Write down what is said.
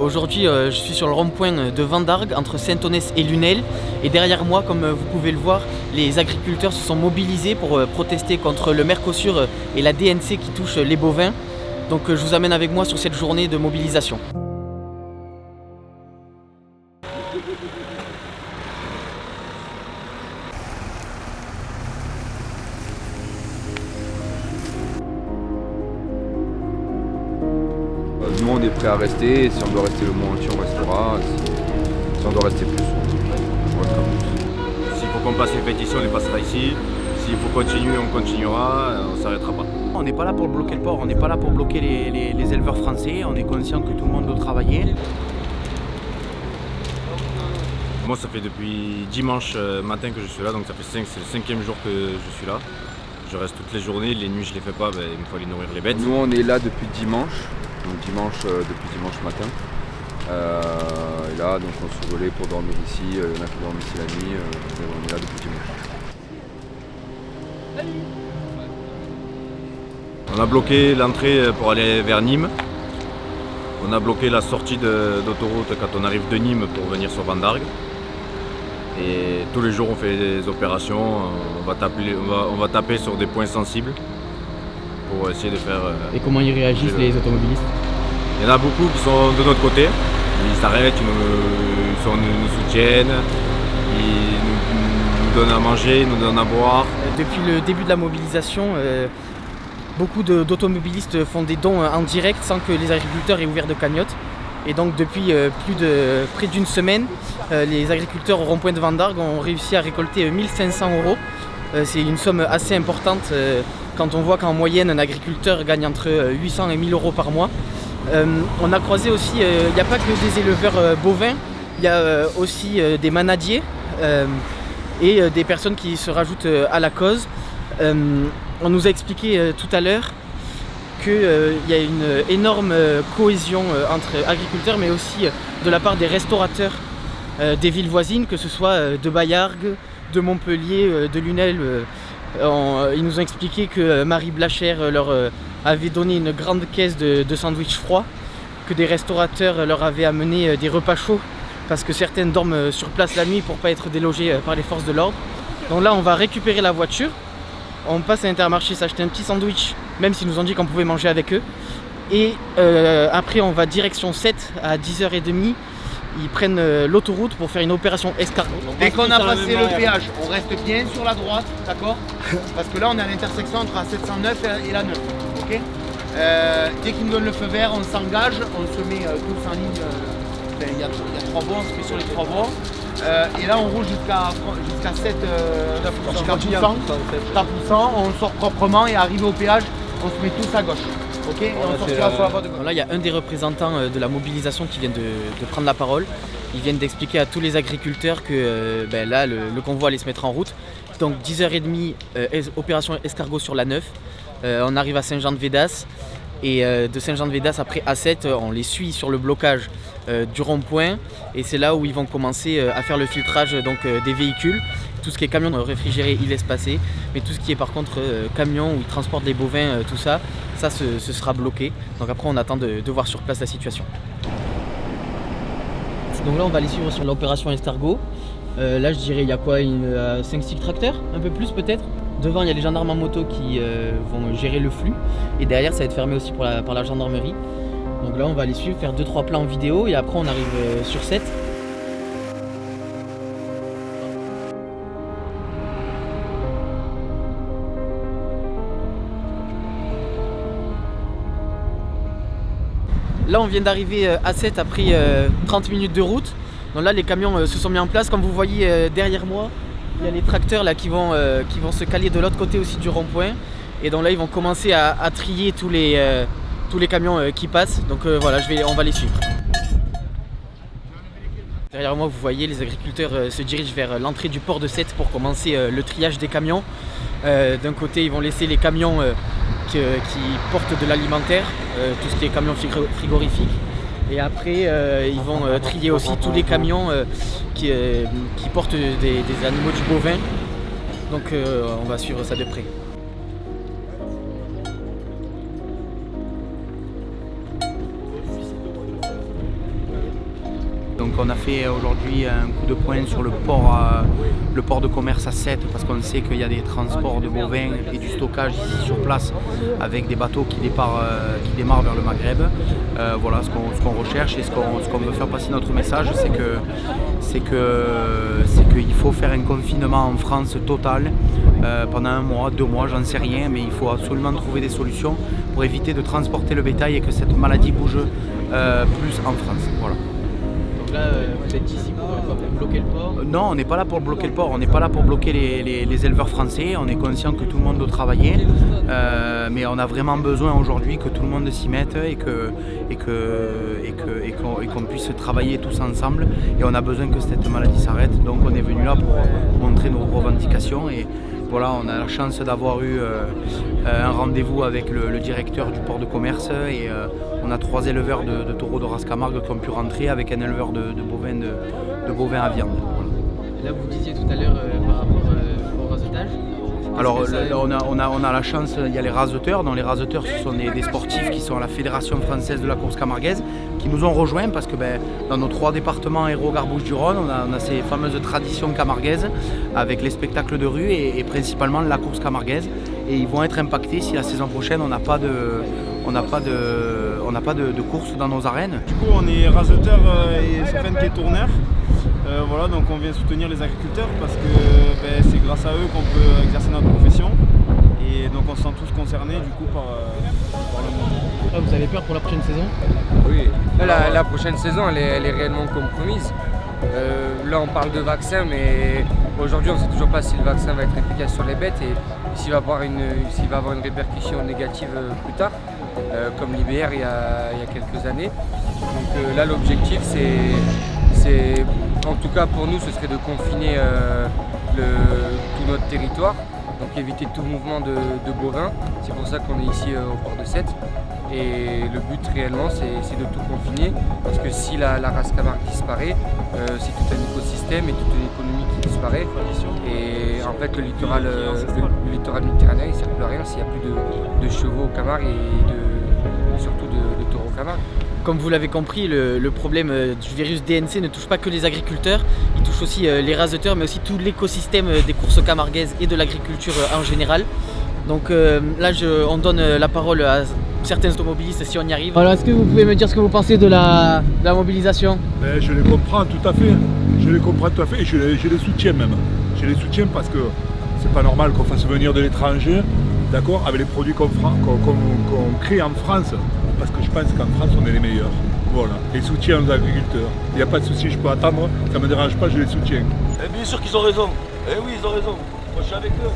Aujourd'hui, je suis sur le rond-point de Vendargues, entre Saint-Onès et Lunel. Et derrière moi, comme vous pouvez le voir, les agriculteurs se sont mobilisés pour protester contre le Mercosur et la DNC qui touche les bovins. Donc je vous amène avec moi sur cette journée de mobilisation. Nous on est prêt à rester, et si on doit rester le mois entier on restera, si on doit rester plus, on restera plus. S'il faut qu'on passe les pétitions, on les passera ici. S'il faut continuer, on continuera, on ne s'arrêtera pas. On n'est pas là pour bloquer le port, on n'est pas là pour bloquer les éleveurs français, on est conscient que tout le monde doit travailler. Moi ça fait depuis dimanche matin que je suis là, donc ça fait c'est le 5e jour que je suis là. Je reste toutes les journées, les nuits je les fais pas, il me faut aller nourrir les bêtes. Nous on est là depuis dimanche, depuis dimanche matin. Et là donc on se relaie pour dormir ici, il y en a qui dorment ici la nuit, on est là depuis dimanche. On a bloqué l'entrée pour aller vers Nîmes. On a bloqué la sortie d'autoroute quand on arrive de Nîmes pour venir sur Vendargues. Et tous les jours on fait des opérations, on va taper sur des points sensibles pour essayer de faire... Et comment ils réagissent les automobilistes? Il y en a beaucoup qui sont de notre côté, ils s'arrêtent, ils nous soutiennent, ils nous donnent à manger, ils nous donnent à boire. Depuis le début de la mobilisation, beaucoup d'automobilistes font des dons en direct sans que les agriculteurs aient ouvert de cagnotte. Et donc depuis près d'une semaine, les agriculteurs au rond-point de Vendargues ont réussi à récolter 1 500 €. C'est une somme assez importante quand on voit qu'en moyenne un agriculteur gagne entre 800 et 1 000 € par mois. On a croisé aussi, il n'y a pas que des éleveurs bovins, il y a aussi des manadiers et des personnes qui se rajoutent à la cause. On nous a expliqué tout à l'heure qu'il y a une énorme cohésion entre agriculteurs, mais aussi de la part des restaurateurs des villes voisines, que ce soit de Baillargues, de Montpellier, de Lunel. Ils nous ont expliqué que Marie Blachère leur avait donné une grande caisse de sandwichs froids, que des restaurateurs leur avaient amené des repas chauds, parce que certaines dorment sur place la nuit pour ne pas être délogées par les forces de l'ordre. Donc là, on va récupérer la voiture. On passe à Intermarché s'acheter un petit sandwich, même s'ils nous ont dit qu'on pouvait manger avec eux. Et après, on va direction 7 à 10h30. Ils prennent l'autoroute pour faire une opération escargot. Dès qu'on a passé le péage, on reste bien sur la droite, d'accord? Parce que là, on est à l'intersection entre la 709 et la 9. Okay, dès qu'ils nous donnent le feu vert, on s'engage, on se met tous en ligne. Il y a 3 voies, on se met sur les 3 voies. Et là, on roule jusqu'à 7 poussant, on sort proprement et arrivé au péage, on se met tous à gauche. Okay, et on sortira sur la voie de gauche. Là, il y a un des représentants de la mobilisation qui vient de prendre la parole. Ils viennent d'expliquer à tous les agriculteurs que là, le convoi allait se mettre en route. Donc 10h30, opération escargot sur la 9. On arrive à Saint-Jean-de-Védas. Et de Saint-Jean-de-Védas après A7, on les suit sur le blocage du rond-point. Et c'est là où ils vont commencer à faire le filtrage des véhicules. Tout ce qui est camion réfrigéré, il laisse passer. Mais tout ce qui est par contre camion où ils transportent les bovins, tout ça, ce sera bloqué. Donc après, on attend de voir sur place la situation. Donc là, on va les suivre sur l'opération escargot. Là, je dirais, il y a quoi, 5-6 tracteurs, un peu plus peut-être. Devant, il y a les gendarmes en moto qui vont gérer le flux. Et derrière, ça va être fermé aussi par la gendarmerie. Donc là, on va les suivre, faire 2-3 plans en vidéo. Et après, on arrive sur 7. Là, on vient d'arriver à 7 après 30 minutes de route. Donc là, les camions se sont mis en place. Comme vous voyez derrière moi, il y a les tracteurs là, qui vont se caler de l'autre côté aussi du rond-point. Et donc là, ils vont commencer à trier tous les camions qui passent. Donc voilà, on va les suivre. Derrière moi, vous voyez, les agriculteurs se dirigent vers l'entrée du port de Sète pour commencer le triage des camions. D'un côté, ils vont laisser les camions qui portent de l'alimentaire, tout ce qui est camions frigorifiques. Et après, ils vont trier aussi tous les camions qui portent des animaux du bovin. Donc on va suivre ça de près. Donc on a fait aujourd'hui un coup de poing sur le port de commerce à Sète parce qu'on sait qu'il y a des transports de bovins et du stockage ici sur place avec des bateaux qui démarrent vers le Maghreb. Voilà ce qu'on recherche et ce qu'on veut faire passer notre message, c'est qu'il faut faire un confinement en France total pendant 1 mois, 2 mois, j'en sais rien, mais il faut absolument trouver des solutions pour éviter de transporter le bétail et que cette maladie bouge plus en France. Voilà. Donc là, vous êtes ici pour bloquer le port? Non, on n'est pas là pour bloquer le port, on n'est pas là pour bloquer les éleveurs français, on est conscient que tout le monde doit travailler, mais on a vraiment besoin aujourd'hui que tout le monde s'y mette et qu'on puisse travailler tous ensemble, et on a besoin que cette maladie s'arrête, donc on est venu là pour montrer nos revendications. Et voilà, on a la chance d'avoir eu un rendez-vous avec le directeur du port de commerce et on a 3 éleveurs de taureaux de race Camargue qui ont pu rentrer avec un éleveur de bovins à viande. Voilà. Et là, vous disiez tout à l'heure par rapport au rasetage. Alors on a la chance, il y a les raseteurs. Donc les raseteurs, ce sont des sportifs qui sont à la Fédération française de la course camarguaise, qui nous ont rejoints parce que dans nos 3 départements Hérault, Gare, Bouches-du-Rhône, on a ces fameuses traditions camarguaises avec les spectacles de rue et principalement la course camarguaise. Et ils vont être impactés si la saison prochaine on n'a pas de course dans nos arènes. Du coup, on est raseteurs et Sofiane qui est tourneur. Voilà, donc on vient soutenir les agriculteurs parce que c'est grâce à eux qu'on peut exercer notre profession. Et donc on se sent tous concernés du coup par le mouvement. Ah, vous avez peur pour la prochaine saison? Oui, la prochaine saison elle est réellement compromise. Là on parle de vaccin, mais aujourd'hui on ne sait toujours pas si le vaccin va être efficace sur les bêtes et s'il va avoir une répercussion négative plus tard, comme l'IBR il y a quelques années. Donc là l'objectif c'est, en tout cas pour nous, ce serait de confiner tout notre territoire, donc éviter tout mouvement de bovins. C'est pour ça qu'on est ici au port de Sète. Et le but réellement, c'est de tout confiner, parce que si la race Camargue disparaît, c'est tout un écosystème et toute une économie qui disparaît. Et en fait, le littoral méditerranéen, il ne sert plus à rien s'il n'y a plus de chevaux au Camargue et surtout de taureaux au Camargue. Comme vous l'avez compris, le problème du virus DNC ne touche pas que les agriculteurs, il touche aussi les raseteurs, mais aussi tout l'écosystème des courses camarguaises et de l'agriculture en général. Donc là, on donne la parole à certains automobilistes si on y arrive. Alors, est-ce que vous pouvez me dire ce que vous pensez de la mobilisation? Je les comprends tout à fait. Je les comprends tout à fait et je les soutiens même. Je les soutiens parce que c'est pas normal qu'on fasse venir de l'étranger, d'accord, avec les produits qu'on crée en France. Parce que je pense qu'en France, on est les meilleurs. Voilà. Et soutien aux agriculteurs. Il n'y a pas de souci, je peux attendre. Ça ne me dérange pas, je les soutiens. Et bien sûr qu'ils ont raison. Eh oui, ils ont raison. Moi, je suis avec eux.